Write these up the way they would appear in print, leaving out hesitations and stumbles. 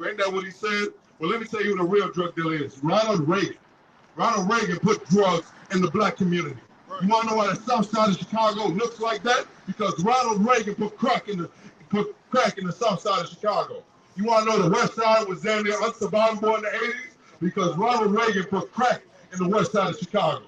people. Ain't that what he said? Well, let me tell you what a real drug dealer is. Ronald Reagan. Ronald Reagan put drugs in the black community. You want to know why the south side of Chicago looks like that? Because Ronald Reagan put crack in the south side of Chicago. You want to know the west side was down there unsurvivable in the 80s? Because Ronald Reagan put crack in the west side of Chicago.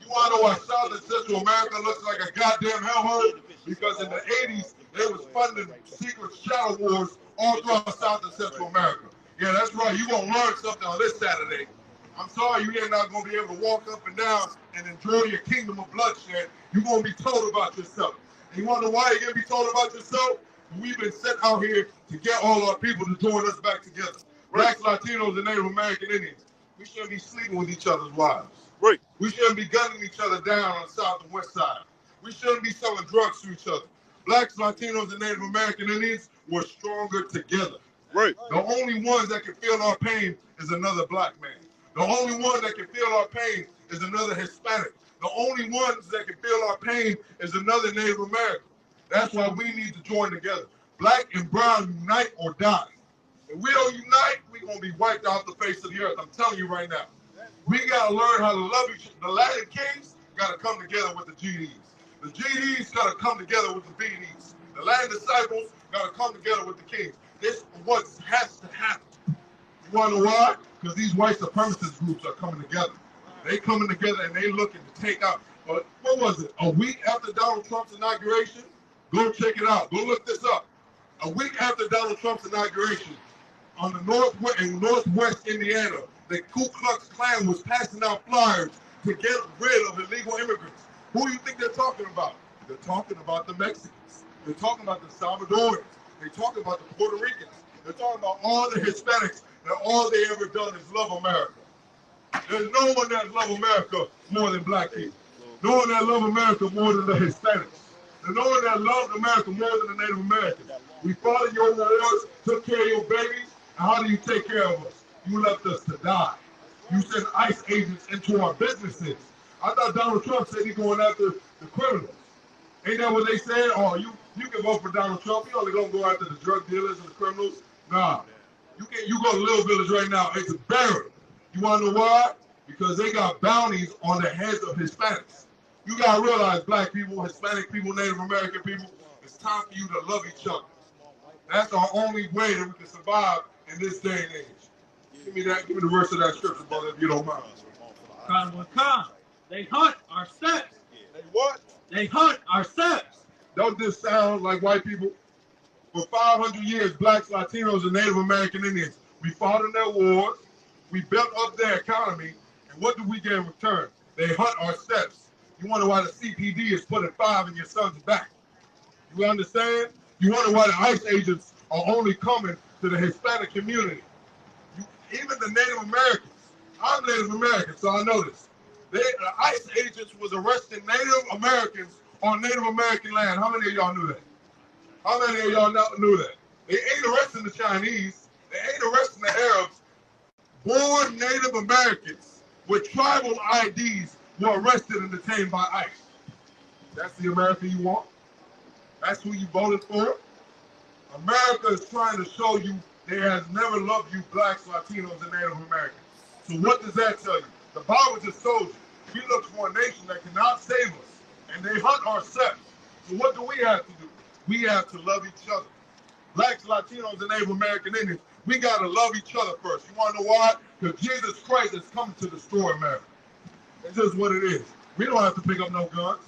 You want to know why South and Central America looks like a goddamn hellhole? Because in the 80s, they was funding secret shadow wars all throughout South and Central America. Yeah, that's right. You're going to learn something on this Saturday. I'm sorry you're not going to be able to walk up and down and enjoy your kingdom of bloodshed. You're going to be told about yourself. And you want to know why you're going to be told about yourself? We've been sent out here to get all our people to join us back together. Blacks, Latinos, and Native American Indians. We shouldn't be sleeping with each other's wives. Right. We shouldn't be gunning each other down on the south and west side. We shouldn't be selling drugs to each other. Blacks, Latinos, and Native American Indians were stronger together. Right. The only ones that can feel our pain is another black man. The only one that can feel our pain is another Hispanic. The only ones that can feel our pain is another Native American. That's why we need to join together. Black and brown unite or die. If we don't unite, we're going to be wiped off the face of the earth. I'm telling you right now. We got to learn how to love each other. The Latin kings got to come together with the GDs. The GDs got to come together with the BDs. The Latin disciples got to come together with the kings. This is what has to happen. You want to know why? Because these white supremacist groups are coming together. They coming together and they looking to take out, what was it, a week after Donald Trump's inauguration? Go check it out. Go look this up. A week after Donald Trump's inauguration, on the northwest Indiana, the Ku Klux Klan was passing out flyers to get rid of illegal immigrants. Who do you think they're talking about? They're talking about the Mexicans. They're talking about the Salvadorans. They're talking about the Puerto Ricans. They're talking about all the Hispanics that all they ever done is love America. There's no one that love America more than black people. No one that love America more than the Hispanics. There's no one that loved America more than the Native Americans. We fought in your wars, took care of your babies, and how do you take care of us? You left us to die. You sent ICE agents into our businesses. I thought Donald Trump said he's going after the criminals. Ain't that what they said? Oh, you can vote for Donald Trump. You only gonna go after the drug dealers and the criminals. Nah. You go to Little Village right now, it's a barren. You wanna know why? Because they got bounties on the heads of Hispanics. You gotta realize, black people, Hispanic people, Native American people, it's time for you to love each other. That's our only way that we can survive in this day and age. Give me the verse of that scripture, brother, if you don't mind. They hunt our steps. They what? They hunt our steps. Don't this sound like white people? For 500 years, blacks, Latinos, and Native American Indians, we fought in their wars, we built up their economy, and what do we get in return? They hunt our steps. You wonder why the CPD is putting 5 in your son's back. You understand? You wonder why the ICE agents are only coming to the Hispanic community. Even the Native Americans. I'm Native American, so I know this. The ICE agents was arresting Native Americans on Native American land. How many of y'all knew that? How many of y'all knew that? They ain't arresting the Chinese. They ain't arresting the Arabs. Born Native Americans with tribal IDs were arrested and detained by ICE. That's the America you want? That's who you voted for? America is trying to show you they has never loved you blacks, Latinos, and Native Americans. So what does that tell you? The Bible just told you, we look for a nation that cannot save us, and they hunt our steps. So what do we have to do? We have to love each other. Blacks, Latinos, and Native American Indians, we got to love each other first. You want to know why? Because Jesus Christ is coming to destroy America. It's just what it is. We don't have to pick up no guns.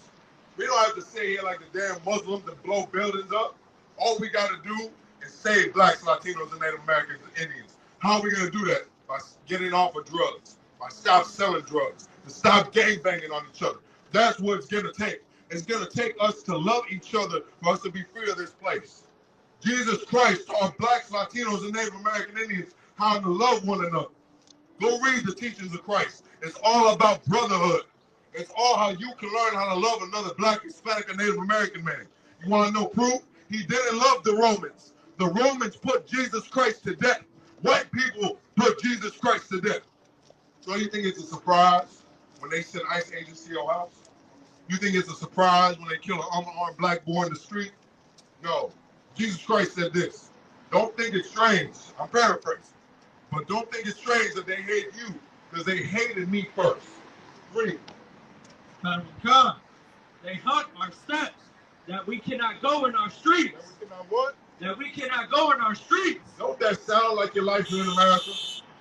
We don't have to stay here like the damn Muslims and blow buildings up. All we got to do is save blacks, Latinos, and Native Americans and Indians. How are we going to do that? By getting off of drugs, by stop selling drugs, to stop gangbanging on each other. That's what it's going to take. It's going to take us to love each other for us to be free of this place. Jesus Christ taught blacks, Latinos, and Native American Indians how to love one another. Go read the teachings of Christ. It's all about brotherhood. It's all how you can learn how to love another black, Hispanic, and Native American man. You want to know proof? He didn't love the Romans. The Romans put Jesus Christ to death. White people put Jesus Christ to death. So you think it's a surprise when they send ICE agents to your house? You think it's a surprise when they kill an unarmed black boy in the street? No. Jesus Christ said this. Don't think it's strange. I'm paraphrasing. But don't think it's strange that they hate you because they hated me first. Read. Come. They hunt our steps, that we cannot go in our streets. That we cannot what? That we cannot go in our streets. Don't that sound like your life in America?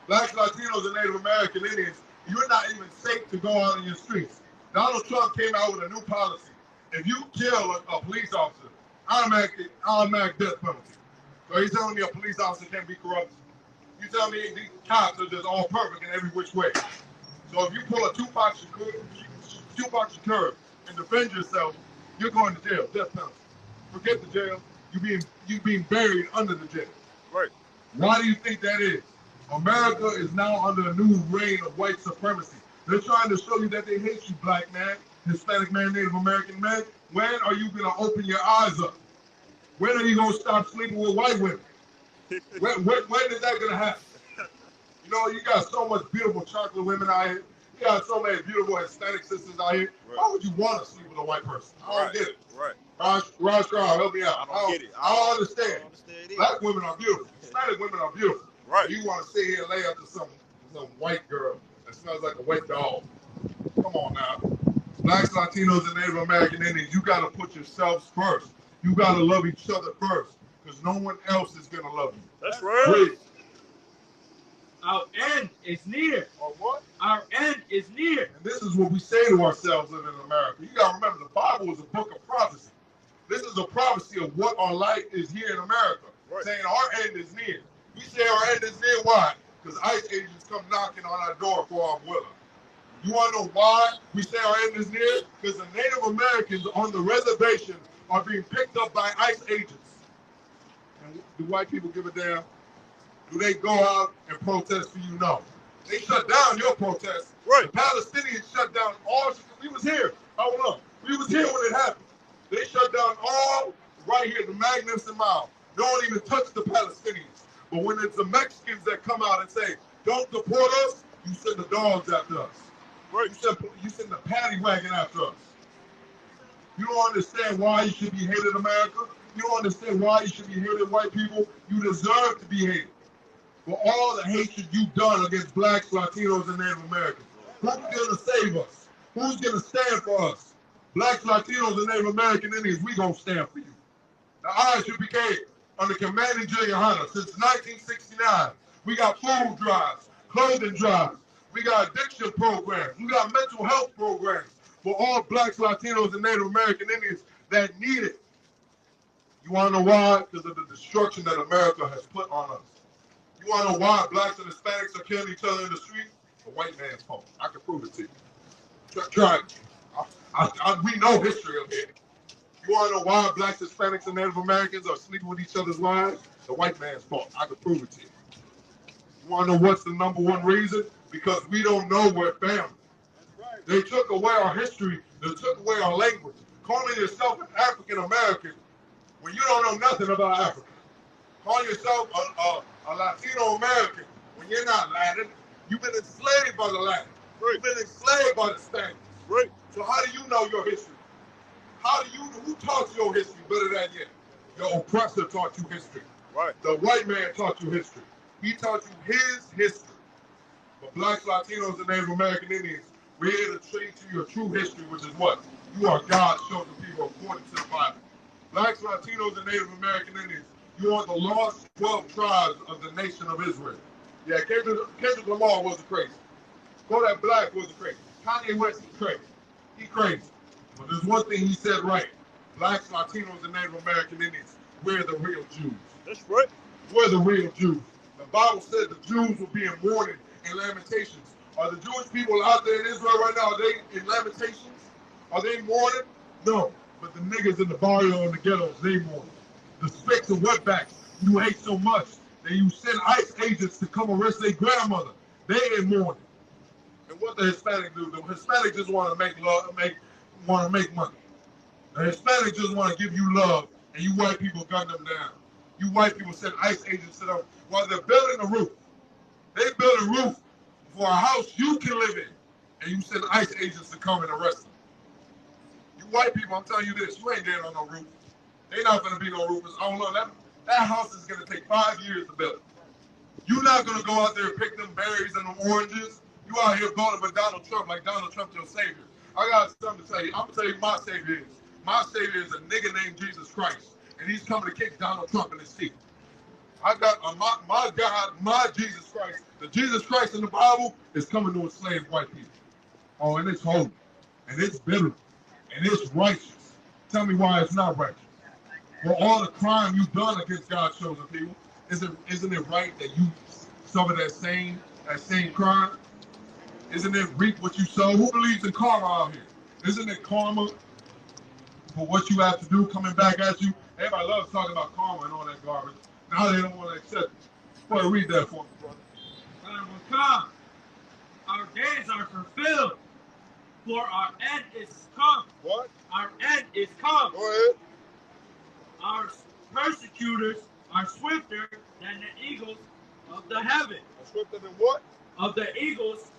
Blacks, Latinos, and Native American Indians, you're not even safe to go out in your streets. Donald Trump came out with a new policy. If you kill a police officer, automatic death penalty. So he's telling me a police officer can't be corrupt. You tell me these cops are just all perfect in every which way. So if you pull a Tupac Shakur and defend yourself, you're going to jail, death penalty. Forget the jail. You being buried under the jail. Right. Why do you think that is? America is now under a new reign of white supremacy. They're trying to show you that they hate you, black man, Hispanic man, Native American man. When are you going to open your eyes up? When are you going to stop sleeping with white women? When is that going to happen? You know, you got so much beautiful chocolate women out here. You got so many beautiful Hispanic sisters out here. Right. Why would you want to sleep with a white person? I don't get it. Right. Raj Carl, help me out. I don't get it. I don't understand. Black women are beautiful. Hispanic women are beautiful. Right. You want to sit here and lay up to some white girl that smells like a wet dog. Come on now. Blacks, Latinos, and Native American Indians, you got to put yourselves first. You got to love each other first because no one else is going to love you. That's right. Please. Our end is near. Or what? Our end is near. And this is what we say to ourselves living in America. You got to remember, the Bible is a book of prophecy. This is a prophecy of what our life is here in America, saying our end is near. We say our end is near. Why? Because ICE agents come knocking on our door for our will. You want to know why we say our end is near? Because the Native Americans on the reservation are being picked up by ICE agents. And do white people give a damn? Do they go out and protest for you? No. They shut down your protest. Right. The Palestinians shut down all. We was here. Hold on. We was here when it happened. They shut down all right here, the Magnificent Mile. They don't even touch the Palestinians. But when it's the Mexicans that come out and say, don't deport us, you send the dogs after us. Right. You send the paddy wagon after us. You don't understand why you should be hated, America. You don't understand why you should be hated, white people. You deserve to be hated for all the hatred you've done against blacks, Latinos, and Native Americans. Who's going to save us? Who's going to stand for us? Blacks, Latinos, and Native American Indians, we going to stand for you. The Isupk under commanding Junior Hunter since 1969. We got food drives, clothing drives. We got addiction programs. We got mental health programs for all blacks, Latinos, and Native American Indians that need it. You want to know why? Because of the destruction that America has put on us. You want to know why blacks and Hispanics are killing each other in the street? The white man's fault. I can prove it to you. Try it. We know history of it. You want to know why blacks, Hispanics, and Native Americans are sleeping with each other's wives? The white man's fault. I can prove it to you. You want to know what's the number one reason? Because we don't know we're family. They took away our history. They took away our language. Calling yourself an African American when you don't know nothing about Africa. Calling yourself a Latino American when you're not Latin. You've been enslaved by the Latin. You've been enslaved by the Spanish. Right. So how do you know your history? Who taught you your history better than you? Your oppressor taught you history. Right. The white man taught you history. He taught you his history. But blacks, Latinos, and Native American Indians, we're here to treat you your true history, which is what? You are God's chosen people according to the Bible. Blacks, Latinos, and Native American Indians, you are the lost 12 tribes of the nation of Israel. Yeah, Kendrick Lamar wasn't crazy. Kodak Black wasn't crazy. Kanye West is crazy. He crazy. But there's one thing he said right. Blacks, Latinos, and Native American Indians, we're the real Jews. That's right. We're the real Jews. The Bible said the Jews will be in mourning and lamentations. Are the Jewish people out there in Israel right now, are they in lamentations? Are they mourning? No. But the niggas in the barrio and the ghettos, they mourn. The spicks and wetbacks you hate so much that you send ICE agents to come arrest their grandmother. They in mourning. And what the Hispanics do? The Hispanics just want to make money. The Hispanics just want to give you love, and you white people gun them down. You white people send ICE agents to them while they're building a roof. They build a roof for a house you can live in, and you send ICE agents to come and arrest them. You white people, I'm telling you this, you ain't getting on no roof. They not gonna be no roofers. I don't know that. That house is going to take 5 years to build. You're not going to go out there and pick them berries and them oranges. You out here voting for Donald Trump like Donald Trump's your savior. I got something to tell you. I'm going to tell you who my savior is. My savior is a nigga named Jesus Christ. And he's coming to kick Donald Trump in his teeth. I got my God, my Jesus Christ. The Jesus Christ in the Bible is coming to enslave white people. Oh, and it's holy. And it's bitter. And it's righteous. Tell me why it's not righteous. For all the crime you've done against God's chosen people, isn't it right that you suffer that same crime? Isn't it reap what you sow? Who believes in karma out here? Isn't it karma for what you have to do coming back at you? Everybody loves talking about karma and all that garbage. Now they don't want to accept it. Boy, read that for me, brother. Time will come. Our days are fulfilled, for our end is come. What? Our end is come. Go ahead. Our persecutors are swifter than the eagles of the heaven. Swifter than what? Of the eagles,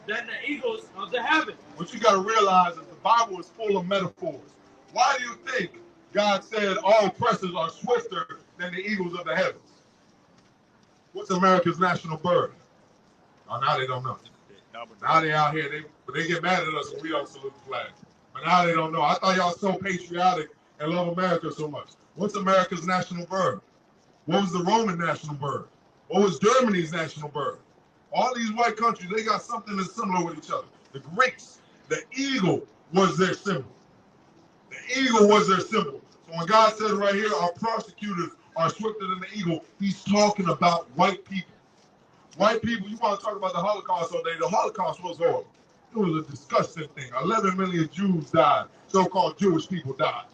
than the eagles of the heaven. What you got to realize is the Bible is full of metaphors. Why do you think God said all oppressors are swifter than the eagles of the heavens? What's America's national bird? Oh, now they don't know. Now they out here, they get mad at us when we don't salute the flag. But now they don't know. I thought y'all so patriotic and love America so much. What's America's national bird? What was the Roman national bird? What was Germany's national bird? All these white countries, they got something that's similar with each other. The Greeks, the eagle was their symbol. The eagle was their symbol. So when God says right here, our prosecutors are swifter than the eagle, he's talking about white people. White people, you want to talk about the Holocaust all day. The Holocaust was horrible. It was a disgusting thing. 11 million Jews died. So-called Jewish people died.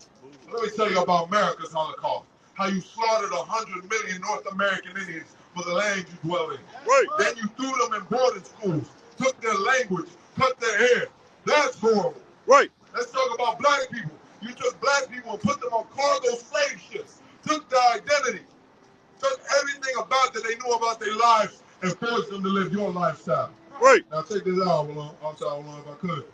Let me tell you about America's Holocaust. How you slaughtered 100 million North American Indians for the land you dwell in. Right. Then you threw them in boarding schools, took their language, cut their hair. That's horrible. Right. Let's talk about black people. You took black people and put them on cargo slave ships, took their identity, took everything about that they knew about their lives and forced them to live your lifestyle. Right. Now take this out, if I could.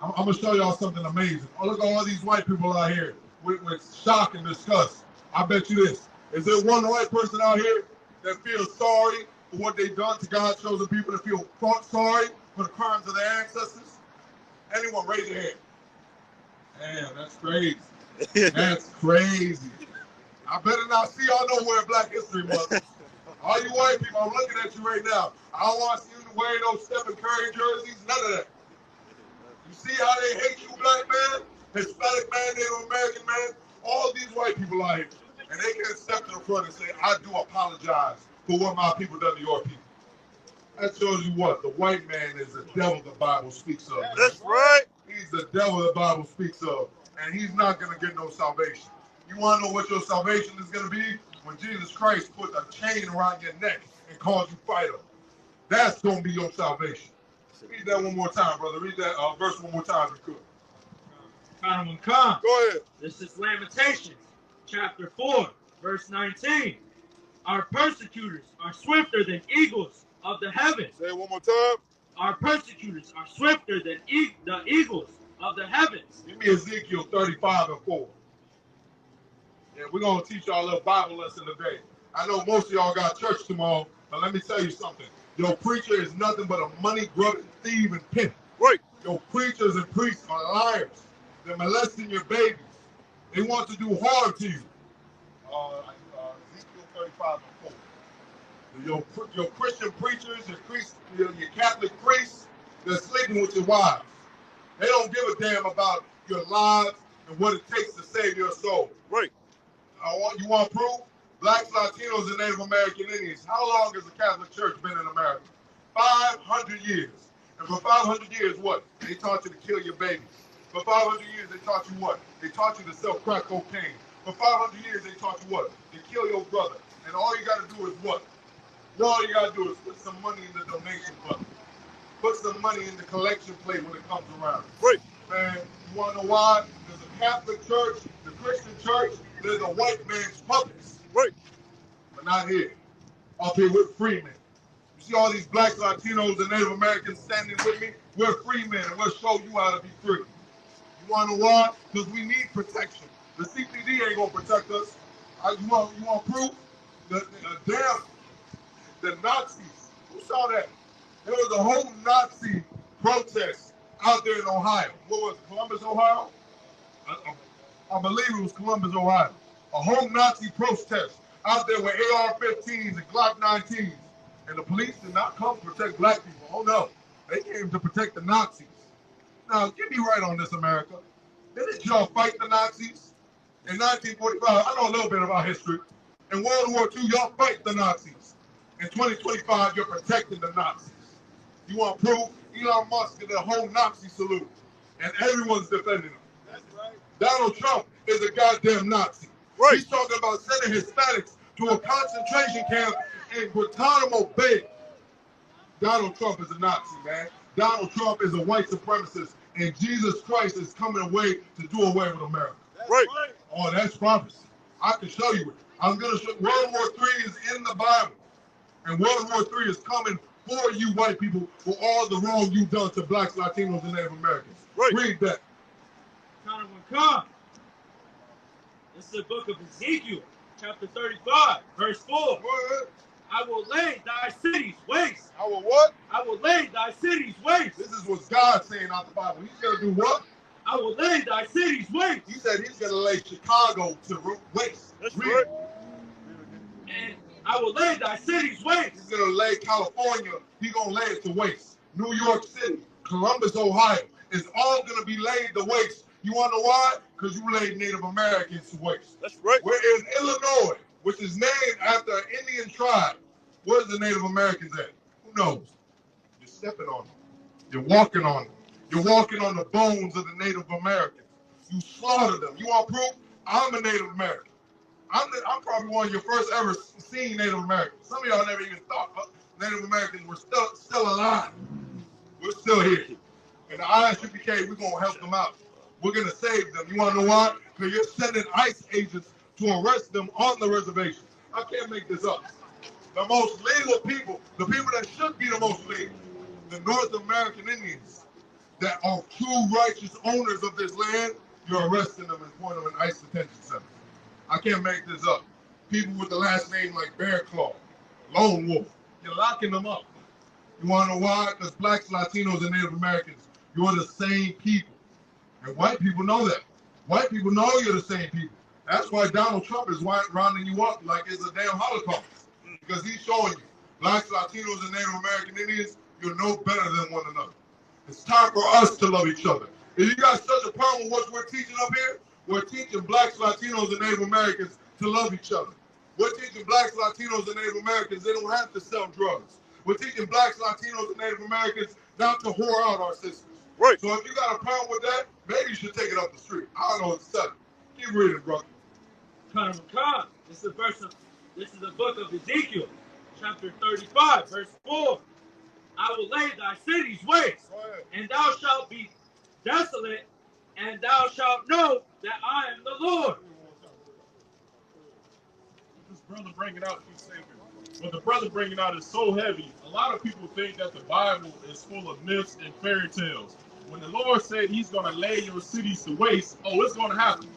I'm going to show y'all something amazing. Oh, look at all these white people out here with shock and disgust. I bet you this. Is there one white person out here that feels sorry for what they've done to God's chosen people, that feel sorry for the crimes of their ancestors? Anyone, raise your hand. Damn, that's crazy. That's crazy. I better not see y'all nowhere Black History Month. All you white people, I'm looking at you right now. I don't want to see you wearing those Stephen Curry jerseys, none of that. You see how they hate you, black man, Hispanic man, Native American man, all these white people out here. And they can step to the front and say, I do apologize for what my people done to your people. That shows you what? The white man is the devil the Bible speaks of. Man. That's right. He's the devil the Bible speaks of. And he's not going to get no salvation. You want to know what your salvation is going to be? When Jesus Christ put a chain around your neck and calls you fighter. That's going to be your salvation. Read that one more time, brother. Read that verse one more time if you could. Time will come. Go ahead. This is Lamentations, chapter 4, verse 19. Our persecutors are swifter than eagles of the heavens. Say it one more time. Our persecutors are swifter than the eagles of the heavens. Give me Ezekiel 35 and 4. Yeah, we're going to teach y'all a little Bible lesson today. I know most of y'all got church tomorrow, but let me tell you something. Your preacher is nothing but a money-grubbing thief and pimp. Right. Your preachers and priests are liars. They're molesting your babies. They want to do harm to you. Ezekiel 35 and 4. Your Christian preachers, your Catholic priests, they're sleeping with your wives. They don't give a damn about your lives and what it takes to save your soul. Right. You want proof? Blacks, Latinos, and Native American Indians. How long has the Catholic Church been in America? 500 years. And for 500 years, what? They taught you to kill your babies. For 500 years, they taught you what? They taught you to sell crack cocaine. For 500 years, they taught you what? To kill your brother. And all you got to do is what? All you got to do is put some money in the donation bucket. Put some money in the collection plate when it comes around. Right. Man, you want to know why? There's a Catholic church, the Christian church, there's a white man's puppets. Right. But not here. Up here, we're free men. You see all these blacks, Latinos, and Native Americans standing with me? We're free men, and we'll show you how to be free. You want to know why? Because we need protection. The CPD ain't going to protect us. You want proof? The Nazis. Who saw that? There was a whole Nazi protest out there in Ohio. What was it, Columbus, Ohio? I believe it was Columbus, Ohio. A whole Nazi protest out there with AR-15s and Glock 19s. And the police did not come to protect black people. Oh no. They came to protect the Nazis. Now, get me right on this, America. Didn't y'all fight the Nazis? In 1945, I know a little bit about history. In World War II, y'all fight the Nazis. In 2025, you're protecting the Nazis. You want proof? Elon Musk did a whole Nazi salute. And everyone's defending him. That's right. Donald Trump is a goddamn Nazi. Right. He's talking about sending Hispanics to a concentration camp in Guantanamo Bay. Donald Trump is a Nazi, man. Donald Trump is a white supremacist, and Jesus Christ is coming away to do away with America. That's right. Oh, that's prophecy. I can show you it. I'm going to show World War III is in the Bible. And World War III is coming for you white people for all the wrong you've done to blacks, Latinos, and Native Americans. Right. Read that. Come. This is the book of Ezekiel, chapter 35, verse 4. I will lay thy cities waste. I will what? I will lay thy cities waste. This is what God's saying out the Bible. He's going to do what? I will lay thy cities waste. He said he's going to lay Chicago to waste. That's right. And I will lay thy cities waste. He's going to lay California. He's going to lay it to waste. New York City, Columbus, Ohio, is all going to be laid to waste. You want to know why? Because you laid Native Americans to waste. That's right. We're in Illinois, which is named after an Indian tribe. Where's the Native Americans at? Who knows? You're stepping on them. You're walking on them. You're walking on the bones of the Native Americans. You slaughtered them. You want proof? I'm a Native American. I'm probably one of your first ever seen Native Americans. Some of y'all never even thought Native Americans were still alive. We're still here. And the Isupk, we're going to help them out. We're going to save them. You want to know why? Because you're sending ICE agents to arrest them on the reservation. I can't make this up. The most legal people, the people that should be the most legal, the North American Indians that are true righteous owners of this land, you're arresting them and putting them in ICE detention centers. I can't make this up. People with the last name like Bear Claw, Lone Wolf, you're locking them up. You want to know why? Because blacks, Latinos, and Native Americans, you're the same people. And white people know that. White people know you're the same people. That's why Donald Trump is rounding you up like it's a damn Holocaust. Because he's showing you, blacks, Latinos, and Native American Indians, you're no better than one another. It's time for us to love each other. If you got such a problem with what we're teaching up here, we're teaching blacks, Latinos, and Native Americans to love each other. We're teaching blacks, Latinos, and Native Americans they don't have to sell drugs. We're teaching blacks, Latinos, and Native Americans not to whore out our sisters. Right. So if you got a problem with that, maybe you should take it up the street. I don't know what to tell you. Keep reading, brother. This is the book of Ezekiel, chapter 35, verse 4. I will lay thy cities waste, and thou shalt be desolate, and thou shalt know that I am the Lord. This brother bringing out, what the brother bringing out is so heavy. A lot of people think that the Bible is full of myths and fairy tales. When the Lord said he's going to lay your cities to waste, oh, it's going to happen.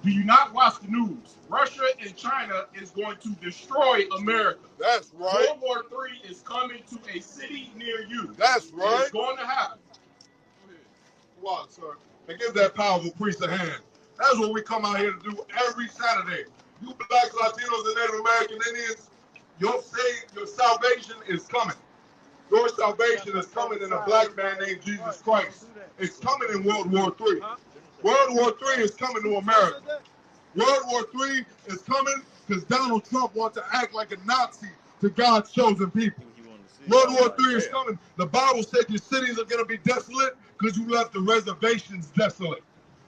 Do you not watch the news? Russia and China is going to destroy America. That's right. World War III is coming to a city near you. That's right. It's going to happen. Go on, sir. And give that powerful priest a hand. That's what we come out here to do every Saturday. You blacks, Latinos, and Native American Indians, your salvation is coming. Your salvation is coming in a black man named Jesus Christ. It's coming in World War III. World War III is coming to America. World War III is coming because Donald Trump wants to act like a Nazi to God's chosen people. World War III is coming. The Bible said your cities are going to be desolate because you left the reservations desolate.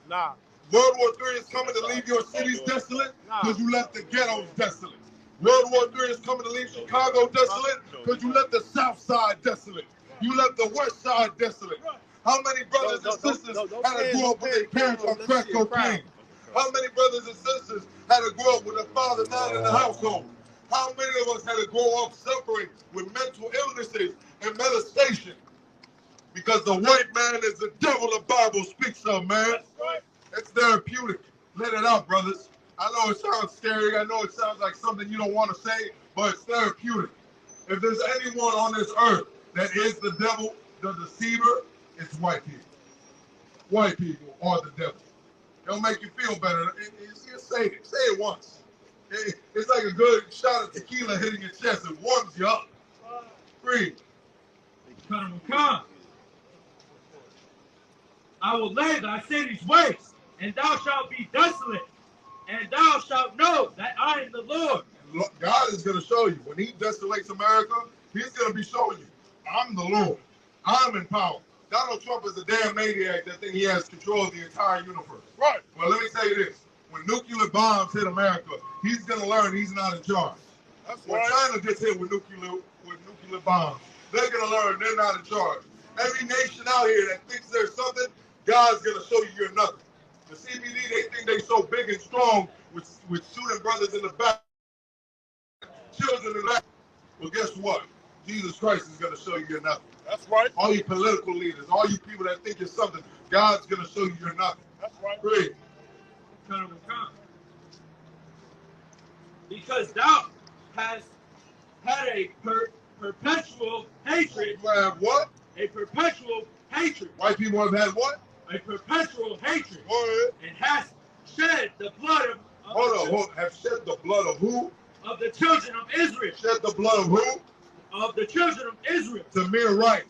World War III is coming to leave your cities desolate because you left the ghettos desolate. World War III is coming to leave Chicago desolate because you left the South Side desolate. You left the West Side desolate. How many brothers and sisters had to grow up with their parents on crack cocaine? How many brothers and sisters had to grow up with a father not in the household? How many of us had to grow up suffering with mental illnesses and molestation? Because the white man is the devil the Bible speaks of, man. It's therapeutic. Let it out, brothers. I know it sounds scary. I know it sounds like something you don't want to say, but it's therapeutic. If there's anyone on this earth that is the devil, the deceiver, it's white people. White people are the devil. It'll make you feel better. Just say it. Say it once. It's like a good shot of tequila hitting your chest. It warms you up. Breathe. Come. I will lay thy cities waste, and thou shalt be desolate, and thou shalt know that I am the Lord. God is going to show you. When he desolates America, he's going to be showing you, I'm the Lord. I'm in power. Donald Trump is a damn maniac that thinks he has control of the entire universe. Right. Well, let me tell you this. When nuclear bombs hit America, he's going to learn he's not in charge. That's when China gets hit with nuclear bombs, they're going to learn they're not in charge. Every nation out here that thinks there's something, God's going to show you you're nothing. The CBD, they think they're so big and strong with shooting brothers in the back, children in the back. Well, guess what? Jesus Christ is going to show you you're nothing. That's right. All you political leaders, all you people that think you're something, God's going to show you you're nothing. That's right. Great. Come. Because thou hast had a perpetual hatred. You have what? A perpetual hatred. White people have had what? A perpetual hatred. Go ahead. And hast shed the blood of... Hold on. Have shed the blood of who? Of the children of Israel. Shed the blood of who? Of the children of Israel. Tamir Rice.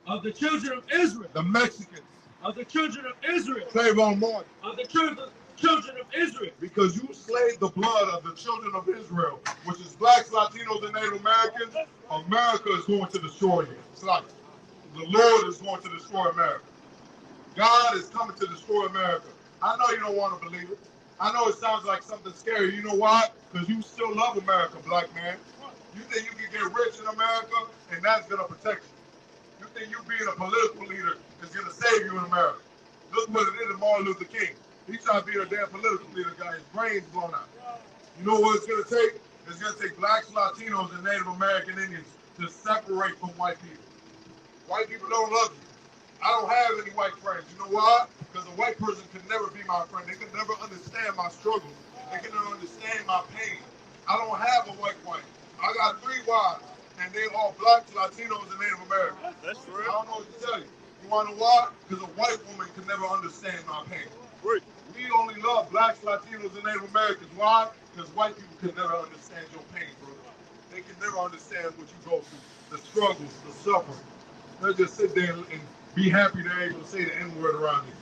Of the children of Israel. The Mexicans. Of the children of Israel. Trayvon Martin. Of the children of Israel. Because you slayed the blood of the children of Israel, which is blacks, Latinos, and Native Americans, America is going to destroy you. It's like the Lord is going to destroy America. God is coming to destroy America. I know you don't want to believe it. I know it sounds like something scary. You know why? Because you still love America, black man. You think you can get rich in America and that's going to protect you. You think you being a political leader is going to save you in America. Look what it did to Martin Luther King. He tried to be a damn political leader, got his brains blown out. You know what it's going to take? It's going to take blacks, Latinos, and Native American Indians to separate from white people. White people don't love you. I don't have any white friends. You know why? Because a white person can never be my friend. They can never understand my struggles. They can never understand my pain. I don't have a white wife. I got 3 wives, and they all blacks, Latinos, and Native Americans. That's true. I don't know what to tell you. You want to know why? Because a white woman can never understand my pain. Right. We only love blacks, Latinos, and Native Americans. Why? Because white people can never understand your pain, bro. They can never understand what you go through, the struggles, the suffering. They'll just sit there and be happy they're able to say the N-word around you.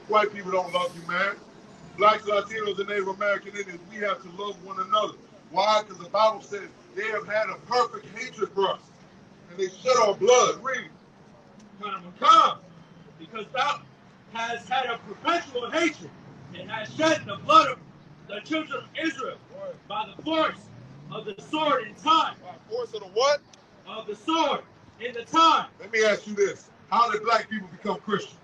White people don't love you, man. Blacks, Latinos, and Native American Indians, we have to love one another. Why? Because the Bible says they have had a perfect hatred for us. And they shed our blood. Read. Come. Because thou hast had a perpetual hatred and hast shed the blood of the children of Israel by the force of the sword in time. By the force of the what? Of the sword in the time. Let me ask you this. How did black people become Christians?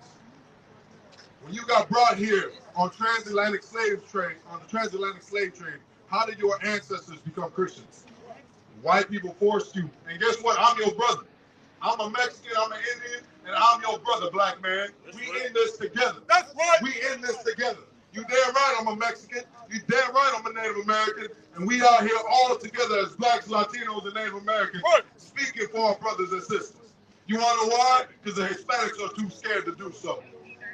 When you got brought here on the transatlantic slave trade, how did your ancestors become Christians? White people forced you. And guess what? I'm your brother. I'm a Mexican, I'm an Indian, and I'm your brother, black man. That's we right. In this together. That's right. We in this together. You damn right I'm a Mexican. You damn right I'm a Native American. And we out here all together as blacks, Latinos, and Native Americans right. Speaking for our brothers and sisters. You want to know why? Because the Hispanics are too scared to do so.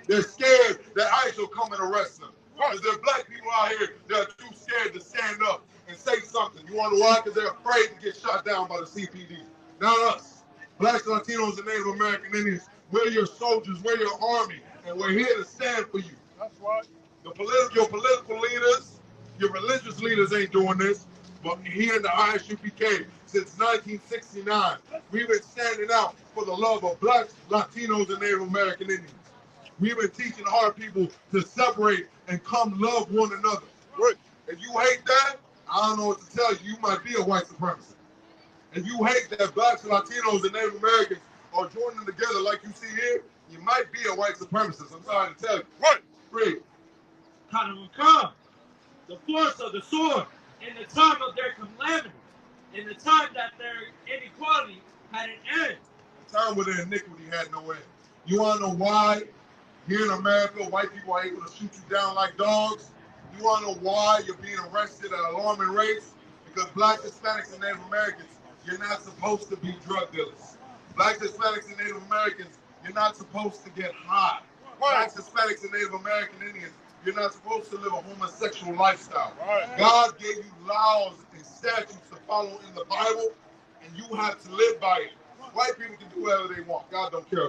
They're scared that ICE will come and arrest them. Because there are black people out here that are too scared to stand up and say something. You want to know why? Because they're afraid to get shot down by the CPD. Not us. Blacks, Latinos, and Native American Indians, we're your soldiers, we're your army, and we're here to stand for you. That's right. Your political leaders, your religious leaders ain't doing this, but here in the Isupk, since 1969, we've been standing out for the love of blacks, Latinos, and Native American Indians. We've been teaching our people to separate and come love one another. Right. If you hate that, I don't know what to tell you. You might be a white supremacist. If you hate that blacks, Latinos, and Native Americans are joining together like you see here, you might be a white supremacist. I'm sorry to tell you. Right. Read. Come. The force of the sword in the time of their calamity, in the time that their inequality had an end. The time where their iniquity had no end. You want to know why Here in America, white people are able to shoot you down like dogs. You want to know why you're being arrested at alarming rates? Because blacks, Hispanics, and Native Americans, you're not supposed to be drug dealers. Blacks, Hispanics, and Native Americans, you're not supposed to get high. Blacks, Hispanics, and Native American Indians, you're not supposed to live a homosexual lifestyle. God gave you laws and statutes to follow in the Bible, and you have to live by it. White people can do whatever they want. God don't care about it.